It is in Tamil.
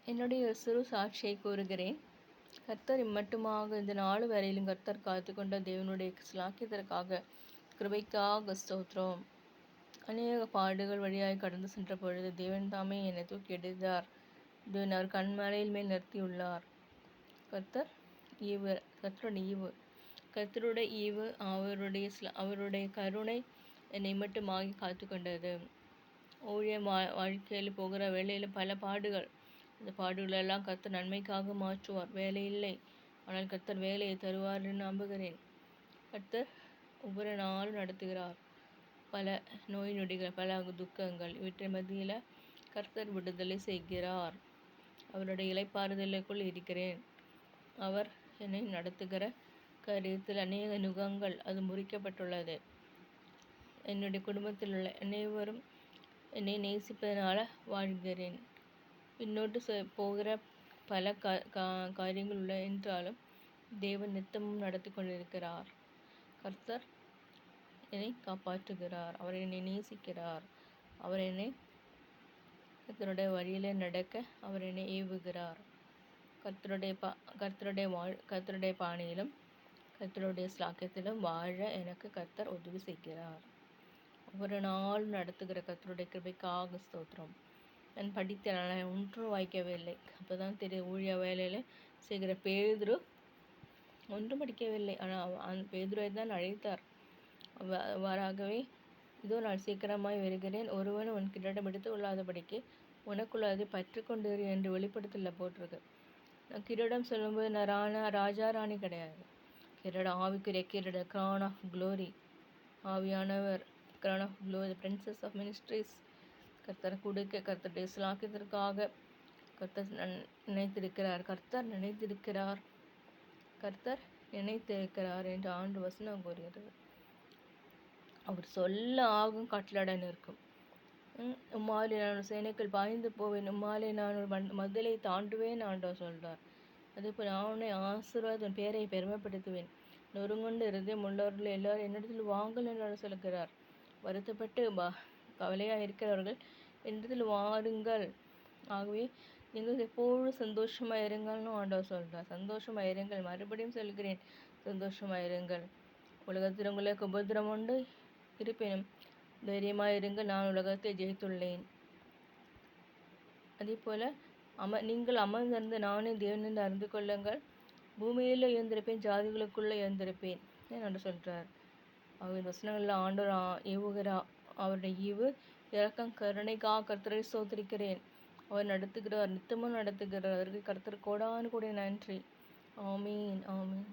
என்னுடைய சிறு சாட்சியை கூறுகிறேன். கர்த்தர் இம்மட்டுமாக இந்த நாள் வரையிலும் கர்த்தர் காத்துக்கொண்ட தேவனுடைய ஸ்லாக்கியத்திற்காக கிருபைக்காக ஸ்தோத்திரம். அநேக பாடுகள் வழியாய் கடந்து சென்ற பொழுது தேவன் தாமே என்னை தூக்கி எடுத்தார். தேவன் அவர் கண்மலையில் மேல் நிறுத்தியுள்ளார். கர்த்தர் ஈவு, கர்த்தருடைய ஈவு, கர்த்தருடைய ஈவு, அவருடைய கருணை என்னை மட்டுமாகி காத்து கொண்டது. ஊழிய வாழ்க்கையில் போகிற வேலையில் பல பாடுகள், அந்த பாடுகளெல்லாம் கர்த்தர் நன்மைக்காக மாற்றுவார். வேலை இல்லை, ஆனால் கர்த்தர் வேலையை தருவார் என்று நம்புகிறேன். கர்த்தர் ஒவ்வொரு நாளும் நடத்துகிறார். பல நோய் நொடிகள், பல துக்கங்கள், இவற்றின் மத்தியில் கர்த்தர் விடுதலை செய்கிறார். அவருடைய இளைப்பாறுதலுக்குள் இருக்கிறேன். அவர் என்னை நடத்துகிற காரியத்தில் அநேக நுகங்கள் அது முறிக்கப்பட்டுள்ளது. என்னுடைய குடும்பத்தில் உள்ள அனைவரும் என்னை நேசிப்பதனால வாழ்கிறேன். பின்னோட்டு போகிற பல காரியங்கள் உள்ள என்றாலும் தேவன் நித்தமும் நடத்தி கொண்டிருக்கிறார். கர்த்தர் என்னை காப்பாற்றுகிறார். அவர் என்னை நேசிக்கிறார். அவர் என்னை கர்த்தருடைய வழியில் நடக்க அவர் என்னை ஏவுகிறார். கர்த்தருடைய பாணியிலும் கர்த்தருடைய ஸ்லாக்கியத்திலும் வாழ எனக்கு கர்த்தர் உதவி செய்கிறார். ஒவ்வொரு நாளும் நடத்துகிற கர்த்தருடைய கிருபைக்காக ஸ்தோத்திரம். நான் படித்தேன், நான் ஒன்றும் வாய்க்கவில்லை. அப்போ தான் தெரியும், ஊழிய வேலையில் செய்கிற பேதுரு ஒன்றும் படிக்கவில்லை. ஆனால் பேதுருவை தான் அழைத்தார். அவ்வாறாகவே இதோ நான் சீக்கிரமாய் வருகிறேன், ஒருவனும் உன் கிரீடம் எடுத்து கொள்ளாதபடிக்கு உனக்குள்ளதை பற்றி கொண்டு என்று வெளிப்படுத்தல போட்டிருக்கு. நான் கிரீடம் சொல்லும்போது நான் ராஜா ராணி கிடையாது. கிரீடம் ஆவிக்குரிய கிரீடம், கிரான் ஆஃப் க்ளோரி. ஆவியானவர் crown of glory, princess of ministries கர்த்தர் கொடுக்க கர்த்தருடைய ஸ்லாக்கியத்திற்காக கர்த்தர் நினைத்திருக்கிறார். கர்த்தர் நினைத்திருக்கிறார் என்று ஆண்டு வசனம் கூறுகிறது. அவர் சொல்ல ஆகும் கட்டளை நிற்கும். உம்மாலே நான் சேனைக்குள் பாய்ந்து போவேன், உம்மாலே நான் ஒரு மதிலை தாண்டுவேன் ஆண்டவர் சொல்றார். அதேபோல் அவனை ஆசீர்வாதம் பேரை பெருமைப்படுத்துவேன். நொறுங்குண்டு இருதயம் உள்ளவர்கள் எல்லாரும் என்னிடத்தில் வாங்கல் என்று சொல்கிறார். வருத்தப்பட்டு கவலையாக இருக்கிறவர்கள் என்னிடத்தில் வாருங்கள். ஆகவே நீங்கள் எப்போதும் சந்தோஷமாக இருங்கள்னு ஆண்டவர் சொல்கிறார். சந்தோஷமாக இருங்கள். மறுபடியும் சொல்கிறேன், சந்தோஷமாக இருங்கள். உலகத்தில் உங்களுக்கு உபத்திரம் உண்டு, இருப்பினும் தைரியமாக இருங்கள், நான் உலகத்தை ஜெயித்துள்ளேன். அதே போல் நீங்கள் அமர்ந்திருந்து நானே தேவன் என்று அறிந்து கொள்ளுங்கள். பூமியில் எழுந்திருப்பேன், ஜாதிகளுக்குள்ளே எழுந்திருப்பேன் என்று சொல்கிறார். அவர் வசனங்களில் ஆண்டவர் ஏவுகிறார். அவருடைய ஈவு, இரக்கம், கருணைக்காக கர்த்தரை ஸ்தோத்திரிக்கிறேன். அவர் நடத்துகிறார், நித்தமும் நடத்துகிறார். அதற்கு கர்த்தர் கோடானு கூட நன்றி. ஆமீன், ஆமீன்.